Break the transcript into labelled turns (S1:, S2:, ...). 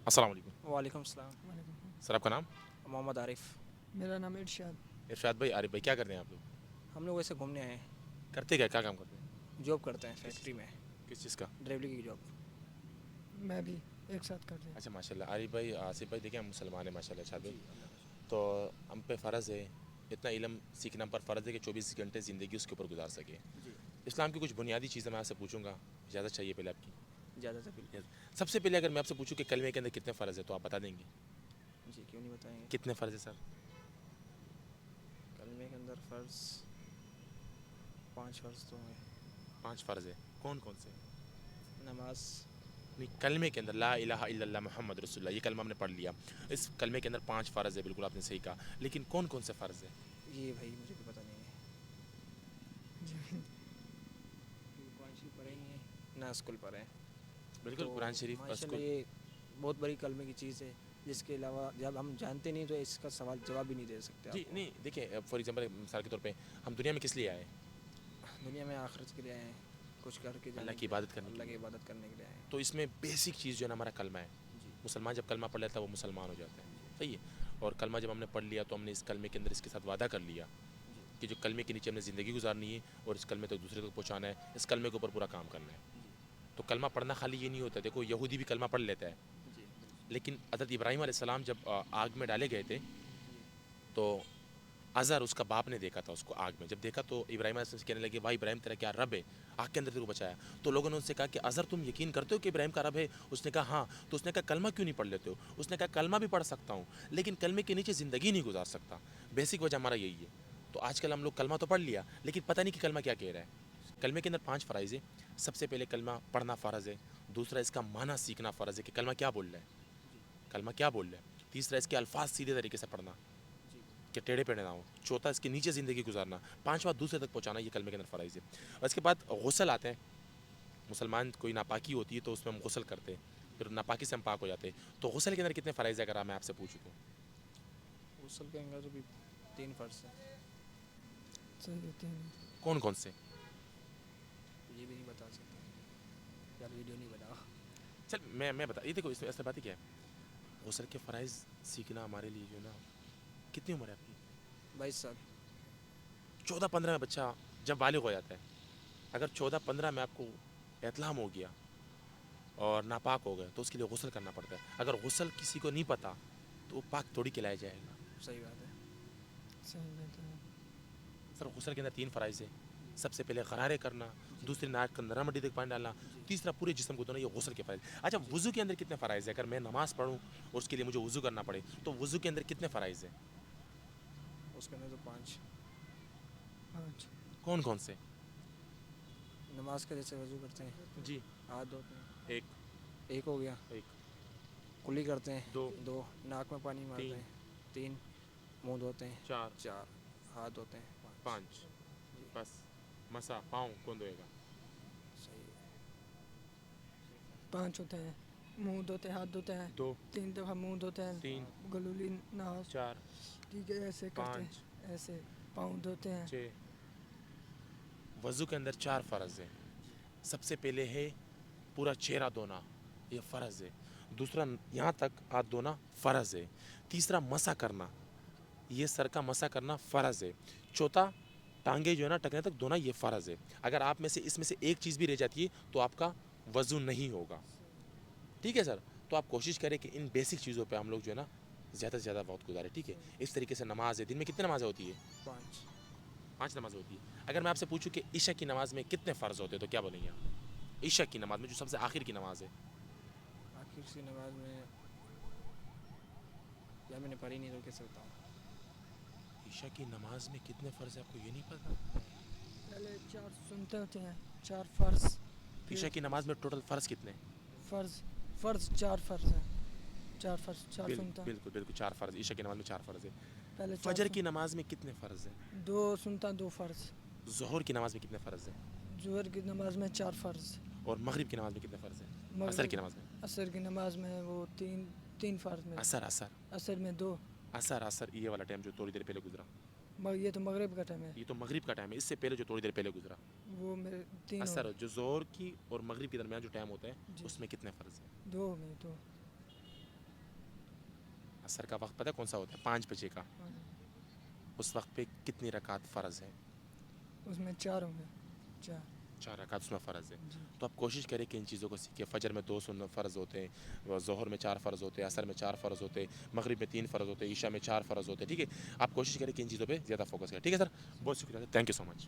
S1: السلام علیکم
S2: وعلیکم السلام.
S1: سر، آپ کا نام؟
S2: محمد عارف.
S3: میرا نام ارشاد.
S1: ارشاد بھائی، عارف بھائی، کیا کرتے ہیں آپ لوگ؟
S2: ہم لوگ ویسے گھومنے آئے ہیں.
S1: کرتے کیا کام کرتے ہیں؟
S2: جاب کرتے ہیں فیکٹری میں.
S1: کس چیز کا؟
S2: ڈریوری کی جاب.
S3: میں بھی ایک ساتھ کرتے ہیں.
S1: اچھا، ماشاء اللہ. عارف بھائی، آصف بھائی، دیکھیں ہم مسلمان ہیں ماشاء اللہ. ارشاد بھائی، تو ہم پہ فرض ہے، اتنا علم سیکھنا ہم پر فرض ہے کہ 24 گھنٹے زندگی اس کے اوپر گزار سکے.
S2: جی.
S1: اسلام کی کچھ بنیادی چیزیں میں آپ سے پوچھوں گا، اجازت چاہیے پہلے آپ کی؟
S2: زیادہ سے بالکل.
S1: سب سے پہلے اگر میں آپ سے پوچھوں کہ کلمے کے اندر کتنے فرض ہے تو آپ بتا دیں گے؟
S2: جی کیوں نہیں بتائیں گے.
S1: کتنے فرض ہے سر؟
S2: کلمے کے اندر فرض 5 فرض تو ہیں.
S1: 5 فرض ہے. کون کون سے؟
S2: نماز.
S1: نہیں، کلمے کے اندر لا الہ الا اللہ محمد رسول اللہ، یہ کلمہ ہم نے پڑھ لیا. اس کلمے کے اندر 5 فرض ہے، بالکل آپ نے صحیح کہا. لیکن کون کون سے فرض ہے؟
S2: یہ بھائی مجھے بھی پتہ نہیں ہے.
S3: جی.
S2: قرآن شریف پڑھے نہیں ہیں نہ اسکول پڑھے ہیں.
S1: بالکل،
S2: تو
S1: قرآن شریف اور
S2: ماشاء اللہ
S1: اسکول.
S2: یہ بہت بڑی کلمے کی چیز ہے، جس کے علاوہ جب ہم جانتے نہیں تو اس کا سوال جواب بھی نہیں دے سکتے
S1: جی
S2: آپ کو.
S1: نہیں، دیکھیں فار ایگزامپل، مثال کے طور پہ ہم دنیا میں کس لیے آئے؟
S2: دنیا میں آخرت کے لیے آئے ہیں، کچھ کر کے
S1: اللہ
S2: جانے
S1: کی
S2: کے لیے.
S1: عبادت کرنے کے
S2: اللہ کی
S1: لیے.
S2: عبادت کرنے کے لیے آئے ہیں.
S1: تو اس میں بیسک چیز جو ہے نا ہمارا کلمہ ہے.
S2: جی.
S1: مسلمان جب کلمہ پڑھ لیتا ہے وہ مسلمان ہو جاتا ہے.
S2: جی.
S1: صحیح ہے. اور کلمہ جب ہم نے پڑھ لیا تو ہم نے اس کلمے کے اندر اس کے ساتھ وعدہ کر لیا
S2: جی.
S1: کہ جو کلمے کے نیچے ہم نے زندگی گزارنی ہے اور اس کلمے تک دوسرے تک پہنچانا ہے، اس کلمے کے اوپر پورا کام کرنا ہے.
S2: جی.
S1: تو کلمہ پڑھنا خالی یہ نہیں ہوتا. دیکھو یہودی بھی کلمہ پڑھ لیتا ہے،
S2: جی.
S1: لیکن حضرت ابراہیم علیہ السلام جب آگ میں ڈالے گئے تھے
S2: جی.
S1: تو ازر اس کا باپ نے دیکھا تھا اس کو آگ میں. جب دیکھا تو ابراہیم علیہ السلام سے کہنے لگے، بھائی ابراہیم تیرا کیا رب ہے آگ کے اندر تیرے کو بچایا؟ تو لوگوں نے ان سے کہا کہ ازر تم یقین کرتے ہو کہ ابراہیم کا رب ہے؟ اس نے کہا ہاں. تو اس نے کہا کلمہ کیوں نہیں پڑھ لیتے ہو؟ اس نے کہا کلمہ بھی پڑھ سکتا ہوں لیکن کلمے کے نیچے زندگی نہیں گزار سکتا. بیسک وجہ ہمارا یہی ہے. تو آج کل ہم لوگ کلمہ تو پڑھ لیا لیکن پتہ نہیں کہ کلمہ کیا کہہ رہا ہے. کلمے کے اندر 5 فرائض ہے. سب سے پہلے کلمہ پڑھنا فرض ہے. دوسرا اس کا معنی سیکھنا فرض ہے کہ کلمہ کیا بول رہا ہے،
S2: جی.
S1: کلمہ کیا بول رہا ہے. تیسرا اس کے الفاظ سیدھے طریقے سے پڑھنا
S2: جی.
S1: کہ ٹیڑھے پیڑے نہ ہو. چوتھا اس کے نیچے زندگی گزارنا. 5واں دوسرے تک پہنچانا. یہ کلمے کے اندر فرائض ہے. اور اس کے بعد غسل آتے ہیں. مسلمان کوئی ناپاکی ہوتی ہے تو اس میں ہم غسل کرتے ہیں، پھر ناپاکی سے ہم پاک ہو جاتے ہیں. تو غسل کے اندر کتنے فرائض ہے اگر میں آپ سے پوچھوں تو؟
S2: غسل کے اندر بھی 3 فرض ہیں.
S3: صحیح ہوتے ہیں.
S1: کون کون سے؟
S2: یہ بھی نہیں بتا سکتا یار، ویڈیو نہیں بناؤ.
S1: چل میں بتا، یہ دیکھو اس میں ایسا بات ہی کیا ہے، غسل کے فرائض سیکھنا ہمارے لیے جو ہے نا. کتنی عمر ہے آپ کی؟
S2: 22 سال.
S1: 14-15 میں بچہ جب بالغ ہو جاتا ہے، اگر 14-15 میں آپ کو احتلام ہو گیا اور ناپاک ہو گئے تو اس کے لیے غسل کرنا پڑتا ہے. اگر غسل کسی کو نہیں پتہ تو وہ پاک تھوڑی کہلایا جائے گا.
S2: صحیح بات ہے.
S3: صحیح بات ہے.
S1: سر غسل کے اندر 3 فرائض ہے.
S2: جی.
S1: سب سے پہلے غرارے کرنا،
S2: جی.
S1: دوسری ناک کے اندر نرم ہڈی تک پانی ڈالنا،
S2: جی.
S1: تیسرا پورے جسم کو دھونا. یہ غسل کے فرائض. اچھا
S2: جی.
S1: وضو کے اندر کتنے فرائض ہے؟ اگر میں نماز پڑھوں اور اس کے لیے مجھے وضو کرنا پڑے تو وضو کے اندر کتنے فرائض ہیں؟
S2: اس کے اندر تو 5.
S3: 5.
S1: کون کون سے؟
S2: نماز کا جیسے وضو کرتے ہیں،
S1: جی.
S2: ہاتھ دھوتے ہیں.
S1: ایک.
S2: ایک ہو گیا.
S1: ایک.
S2: کلی کرتے ہیں.
S1: 2.
S2: 2. ناک میں پانی مارتے
S1: 3.
S2: ہیں. 3. منہ دھوتے ہیں.
S1: 4.
S2: 4. ہاتھ دھوتے ہیں.
S1: 5.
S2: جی.
S1: بس. مسا پاؤں کون دھوئے گا؟
S2: صحیح ہے.
S3: 5 ہوتے ہیں. منہ دھوتے ہیں، ہاتھ دھوتے ہیں.
S1: 2.
S3: 3 دفعہ منہ دھوتے ہیں.
S1: 3.
S3: گلولی ناس.
S1: 4.
S3: ٹھیک ہے، ایسے کرتے
S1: 5.
S3: ہیں. ایسے پاؤں دھوتے ہیں.
S1: 6. وضو کے اندر 4 فرض ہیں. سب سے پہلے ہے پورا چہرہ دھونا، یہ فرض ہے. دوسرا یہاں تک ہاتھ دھونا فرض ہے. تیسرا مسا کرنا، یہ سر کا مسا کرنا فرض ہے. چوتھا ٹانگیں جو ہے نا ٹکنے تک دھونا، یہ فرض ہے. اگر آپ میں سے اس میں سے ایک چیز بھی رہ جاتی ہے تو آپ کا وضو نہیں ہوگا. ٹھیک ہے سر؟ تو آپ کوشش کریں کہ ان بیسک چیزوں پہ ہم لوگ جو ہے نا زیادہ سے زیادہ وقت گزارے. ٹھیک ہے؟ اس طریقے سے نماز ہے. دن میں کتنے نمازیں ہوتی ہے؟
S2: 5.
S1: 5 نمازیں ہوتی ہے. اگر میں آپ سے پوچھوں کہ عشاء کی نماز میں کتنے فرض ہوتے ہیں تو کیا بولیں گے آپ؟ عشاء کی نماز میں جو سب سے آخر کی نماز ہے.
S2: آخر کی نماز میں یا میں نے پڑھی نہیں تو کیسے بتاؤں.
S1: عشاء کی نماز میں کتنے فرض ہیں آپ کو یہ نہیں پتا؟
S3: پہلے 4 سنتے ہوتے ہیں، 4 فرض.
S1: عشاء کی نماز میں ٹوٹل فرض کتنے؟
S3: فرض 4 فرض ہیں. 4 فرض، 4 سنتا.
S1: بالکل بالکل 4 فرض. عشاء کی نماز میں 4 فرض ہے.
S3: پہلے
S1: فجر کی نماز میں کتنے فرض ہیں؟
S3: 2 سنتا، 2 فرض.
S1: ظہر کی نماز میں کتنے فرض ہیں؟
S3: ظہر کی نماز میں 4 فرض.
S1: اور مغرب کی نماز میں کتنے فرض ہیں؟ عصر
S3: مغرب
S1: کی نماز میں؟
S3: عصر کی نماز میں وہ 3 فرض میں.
S1: عصر
S3: عصر میں 2.
S1: عصر یہ والا ٹائم جو تھوڑی دیر پہلے گزرا،
S3: یہ تو مغرب کا ٹائم ہے.
S1: یہ تو مغرب کا ٹائم ہے. اس سے پہلے جو تھوڑی دیر پہلے گزرا
S3: وہ میرے 3
S1: عصر، جو ظہر کی اور مغرب کے درمیان جو ٹائم ہوتا ہے
S3: جی.
S1: اس میں کتنے فرض ہیں؟
S3: 2 میں 2.
S1: عصر کا وقت پتہ ہے کون سا ہوتا ہے؟ 5 بجے کا.
S3: ہاں جی.
S1: اس وقت پہ کتنی رکعت فرض ہے؟
S3: اس میں 4 ہوں گے. 4.
S1: 4 رکعت اس میں فرض ہے.
S3: جی.
S1: تو آپ کوشش کریں کہ ان چیزوں کو سیکھیں. فجر میں 2 سنت فرض ہوتے ہیں, ظہر میں 4 فرض ہوتے ہیں, عصر میں 4 فرض ہوتے ہیں, مغرب میں 3 فرض ہوتے ہیں, عشاء میں 4 فرض ہوتے ہیں. ٹھیک ہے, آپ کوشش کریں کہ ان چیزوں پہ زیادہ فوکس کریں. ٹھیک ہے سر, بہت شکریہ, تھینک یو سو مچ.